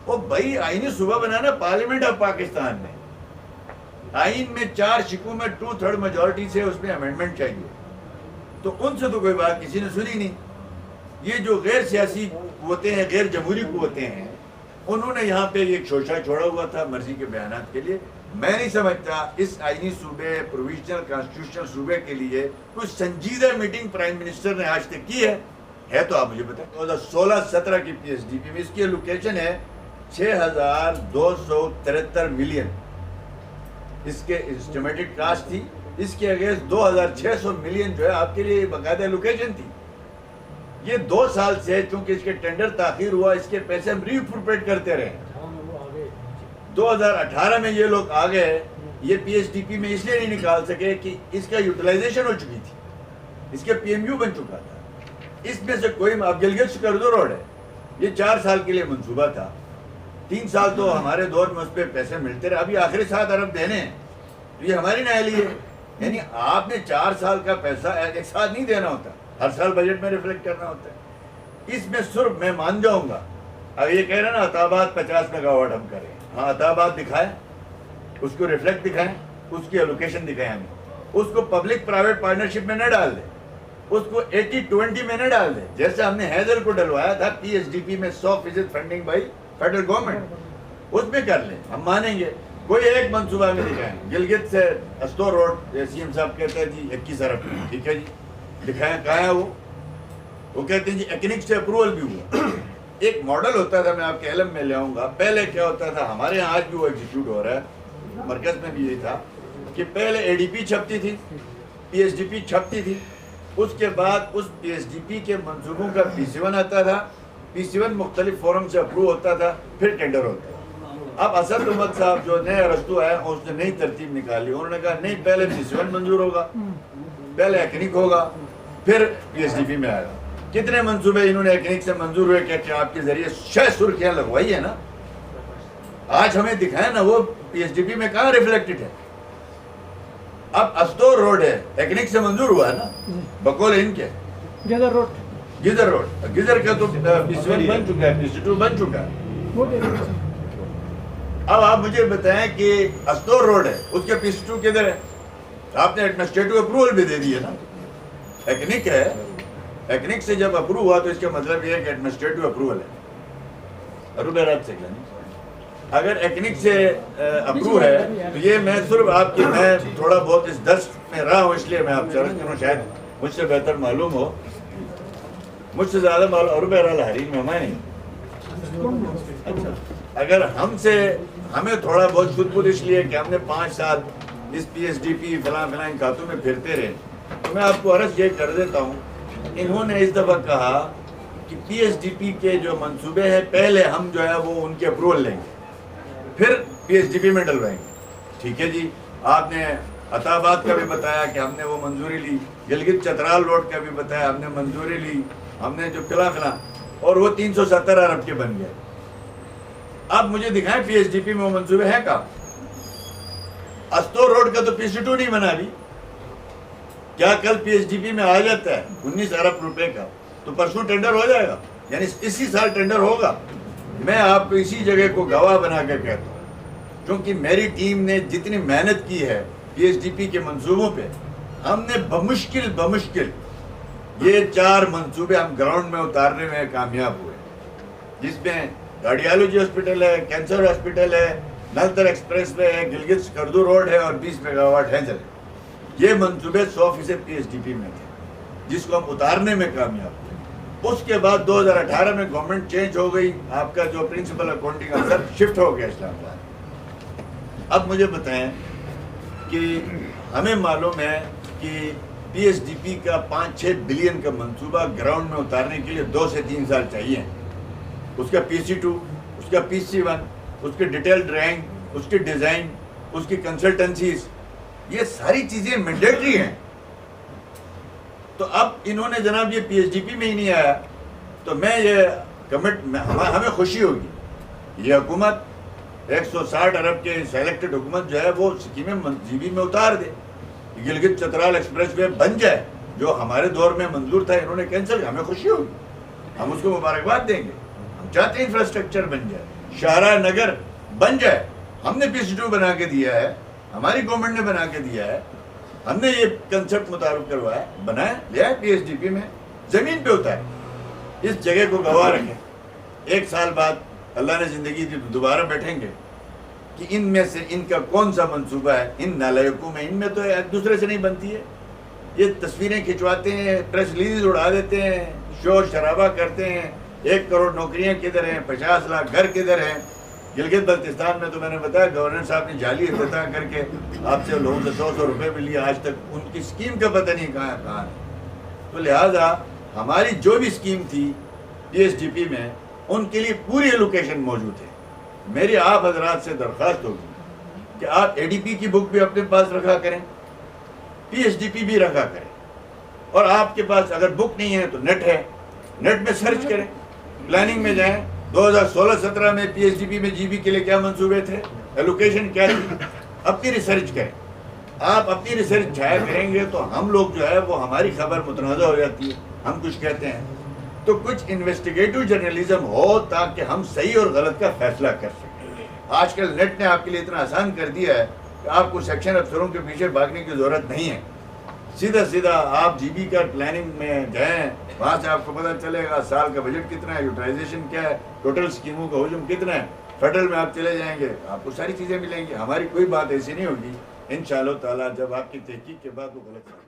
وہ بھائی آئینی صوبہ بنانا پارلیمنٹ آف پاکستان میں، آئین میں 4 شکوں میں 2/3 میجورٹی سے اس میں امینڈمنٹ چاہیے، تو ان سے تو کوئی بات کسی نے سنی نہیں۔ یہ جو غیر سیاسی قوتیں ہیں، غیر جمہوری قوتیں ہیں، انہوں نے یہاں پہ ایک شوشہ چھوڑا ہوا تھا مرضی کے بیانات کے لیے۔ میں نہیں سمجھتا اس آئینی صوبے، پروویژنل کانسٹیٹیوشنل صوبے کے لیے کوئی سنجیدہ میٹنگ پرائم منسٹر نے آج تک کی ہے تو آپ مجھے بتائیں۔ 2016-17 کی پی ایس ڈی پی میں اس کی لوکیشن ہے 6273 ملین، اس کے اسٹیمیٹڈ کاسٹ تھی، اس کے اگینسٹ 2600 ملین جو ہے آپ کے لیے باقاعدہ لوکیشن تھی۔ یہ 2 سال سے چونکہ اس کے ٹینڈر تاخیر ہوا، اس کے پیسے ہم ری اپروپریٹ کرتے رہے۔ 2018 میں یہ لوگ آ گئے، یہ پی ایس ڈی پی میں اس لیے نہیں نکال سکے کہ اس کا یوٹیلائزیشن ہو چکی تھی، اس کے پی ایم یو بن چکا تھا۔ اس میں سے کوئی اب گلگت شکردو روڈ ہے، یہ 4 سال کے لیے منصوبہ تھا، 3 سال تو ہمارے دور میں اس پہ پیسے ملتے رہے، ابھی آخری 7 ارب دینے ہیں، تو یہ ہماری نااہلی ہے۔ یعنی آپ نے 4 سال کا پیسہ ایک ساتھ نہیں دینا ہوتا، ہر سال بجٹ میں ریفلیکٹ کرنا ہوتا ہے۔ اس میں صرف میں مان جاؤں گا، اب یہ کہہ رہے ہیں نا عطا آباد 50 میگا واٹ ہم کریں، ہاں عطا آباد دکھائیں، اس کو ریفلیکٹ دکھائیں، اس کی الوکیشن دکھائیں ہمیں، اس کو پبلک پرائیویٹ پارٹنرشپ میں نہ ڈال دیں، اس کو 80-20 میں نہ ڈال دیں، جیسے ہم نے حیدر کو ڈلوایا تھا پی ایس ڈی پی میں 100% فنڈنگ بائی فیڈرل گورنمنٹ، اس میں کر لیں، ہم مانیں گے۔ کوئی ایک منصوبہ میں دکھائیں، گلگت سے استور روڈ سی ایم صاحب کہتے ہیں جی 21 ارب، ٹھیک ہے جی دکھائیں، کہاں ہے وہ کہتے ہیں جی ایکنک سے اپروول بھی ہوا۔ ایک ماڈل ہوتا تھا، میں آپ کے علم میں لے آؤں گا، پہلے کیا ہوتا تھا ہمارے یہاں، آج بھی وہ ایگزیکیوٹ ہو رہا ہے، مرکز میں بھی یہی تھا کہ پہلے اے ڈی پی چھپتی تھی، پی ایس ڈی پی چھپتی تھی، اس کے بعد اس پی ایس ڈی پی کے منصوبوں کا PC1 آتا تھا، PC1 مختلف فورم سے اپروو ہوتا تھا، پھر ٹینڈر ہوتا تھا۔ اب اسد احمد صاحب جو نئے ارسطو آئے، اس نے نئی ترتیب نکالی، انہوں نے کہا نہیں پہلے PC1 منظور ہوگا، پہلے ایکنک ہوگا، پھر پی ایس ڈی پی میں آئے گا۔ کتنے منصوبے انہوں نے ایکنک سے منظور ہوئے کہ آپ کے ذریعے 6 سرخیاں لگوائی ہے نا، آج ہمیں دکھائیں نا وہ پی ایس ڈی پی میں کہاں ریفلیکٹڈ ہے۔ اب استور روڈ ہے، ایکنک سے منظور ہوا ہے نا، بقول ان کے گزر روڈ، گزر کا تو PC1 بن چکا ہے، PC2 بن چکا ہے۔ اب آپ مجھے بتائیں کہ استور روڈ ہے، اس کے PC2 کدھر ہے؟ آپ نے ایڈمنسٹریٹو اپروول بھی دے دی ہے نا، ایکنک ہے، ایکنک سے جب اپروو ہوا تو اس کا مطلب یہ ہے کہ ایڈمنسٹریٹو اپروول ہے، روبے رات سے اگر ایکنک سے اپروو ہے تو یہ میں صرف آپ کی، میں تھوڑا بہت اس درس میں رہا ہوں، اس لیے میں آپ سے عرض کروں، شاید مجھ سے بہتر معلوم ہو، مجھ سے زیادہ معلوم، اور بہرحال حریم میں میں نہیں۔ اچھا اگر ہمیں تھوڑا بہت خود خود اس لیے کہ ہم نے 5 سال اس پی ایس ڈی پی فلاں فلاں کھاتوں میں پھرتے رہے، تو میں آپ کو عرض یہ کر دیتا ہوں، انہوں نے اس دفعہ کہا کہ پی ایس ڈی پی کے جو منصوبے ہیں پہلے ہم جو ہے وہ ان کے اپروول لیں گے، پھر پی ایس ڈی پی میں ڈلوائیں گے، ٹھیک ہے جی۔ آپ نے عطا آباد کا بھی بتایا کہ ہم نے وہ منظوری لی، گلگت چترال روڈ کا بھی بتایا ہم نے منظوری لی، ہم نے جو فلاں اور وہ 370 ارب کے بن گئے۔ اب مجھے دکھائیں پی ایس ڈی پی میں وہ منصوبے ہیں کہاں؟ استور روڈ کا تو PC2 نہیں بنا ابھی، کیا کل پی ایس ڈی پی میں آ جاتا ہے 19 ارب روپے کا تو پرسوں ٹینڈر ہو جائے گا، یعنی اسی سال ٹینڈر ہوگا۔ میں آپ کو اسی جگہ کو گواہ بنا کے کہتا ہوں، کیونکہ میری ٹیم نے جتنی محنت کی ہے پی ایس ڈی پی کے منصوبوں پہ، ہم نے بمشکل یہ 4 منصوبے ہم گراؤنڈ میں اتارنے میں کامیاب ہوئے، جس میں کارڈیالوجی ہاسپٹل ہے، کینسر ہاسپٹل ہے، نلتر ایکسپریس وے ہے، گلگت شکردو روڈ ہے، اور 20 میگا واٹ ہے چلے۔ یہ منصوبے 100% پی ایس ڈی پی میں تھے، جس کو ہم اتارنے میں کامیاب ہوئے۔ اس کے بعد 2018 میں گورنمنٹ چینج ہو گئی، آپ کا جو پرنسپل اکاؤنٹنگ افسر شفٹ ہو گیا اسلام آباد۔ اب مجھے بتائیں کہ ہمیں معلوم ہے کہ پی ایس ڈی پی کا 5-6 بلین کا منصوبہ گراؤنڈ میں اتارنے کے لیے 2 سے 3 سال چاہیے، اس کا PC2، اس کا PC1، اس کی ڈیٹیل ڈرائنگ، اس کی ڈیزائن، اس کی کنسلٹنسیز، یہ ساری چیزیں مینڈیٹری ہیں۔ تو اب انہوں نے جناب یہ پی ایس ڈی پی میں ہی نہیں آیا، تو میں یہ ہمیں خوشی ہوگی، یہ حکومت 160 ارب کے سیلیکٹڈ حکومت جو ہے وہ سکیمیں GB میں اتار دے، گلگت چترال ایکسپریس وے بن جائے، جو ہمارے دور میں منظور تھا انہوں نے کینسل، ہمیں خوشی ہوگی، ہم اس کو مبارکباد دیں گے۔ ہم چاہتے ہیں انفراسٹرکچر بن جائے, شاہراہ نگر بن جائے. ہم نے PS2 بنا کے دیا ہے, ہماری گورنمنٹ نے بنا کے دیا ہے, ہم نے یہ کنسپٹ مطابق کروایا, بنایا, لیا ہے PSDP میں, زمین پہ ہوتا ہے. اس جگہ کو گواہ رکھیں. 1 سال بعد اللہ نے زندگی دی دوبارہ بیٹھیں گے کہ ان میں سے ان کا کون سا منصوبہ ہے. ان نالائقوں میں, ان میں تو ایک دوسرے سے نہیں بنتی ہے. یہ تصویریں کھنچواتے ہیں, پریس ریلیز اڑا دیتے ہیں, شور شرابہ کرتے ہیں. 1 کروڑ نوکریاں کدھر ہیں, 50 لاکھ گھر کدھر ہیں. گلگت بلتستان میں تو میں نے بتایا گورنر صاحب نے جعلی افتتاح کر کے آپ سے لوگوں سے 100 روپے بھی لیے, آج تک ان کی اسکیم کا پتہ نہیں کہاں ہے. تو لہٰذا ہماری جو بھی اسکیم تھی PSDP میں, ان کے لیے پوری ایلوکیشن موجود ہے. میری آپ حضرات سے درخواست ہوگی کہ آپ ADP کی بک بھی اپنے پاس رکھا کریں, PSDP بھی رکھا کریں, اور آپ کے پاس اگر بک نہیں ہے تو نیٹ ہے, نیٹ میں سرچ کریں, پلاننگ میں جائیں. 2016-17 میں PSDP میں GB کے لیے کیا منصوبے تھے, ایلوکیشن کیا تھی, اپنی ریسرچ کریں. آپ اپنی ریسرچ جائے کریں گے تو ہم لوگ جو ہے وہ ہماری خبر متنازع ہو جاتی ہے, ہم کچھ کہتے ہیں تو کچھ انویسٹیگیٹو جرنلزم ہو تاکہ ہم صحیح اور غلط کا فیصلہ کر سکیں. آج کل نیٹ نے آپ کے لیے اتنا آسان کر دیا ہے کہ آپ کو سیکشن افسروں کے پیچھے بھاگنے کی ضرورت نہیں ہے. سیدھا آپ GB کا پلاننگ میں جائیں, وہاں سے آپ کو پتہ چلے گا سال کا بجٹ کتنا ہے, یوٹیلائزیشن کیا ہے, ٹوٹل اسکیموں کا حجم کتنا ہے. فیڈرل میں آپ چلے جائیں گے, آپ کو ساری چیزیں ملیں گی. ہماری کوئی بات ایسی نہیں ہوگی انشاءاللہ تعالیٰ جب آپ کی تحقیق کے بعد وہ غلط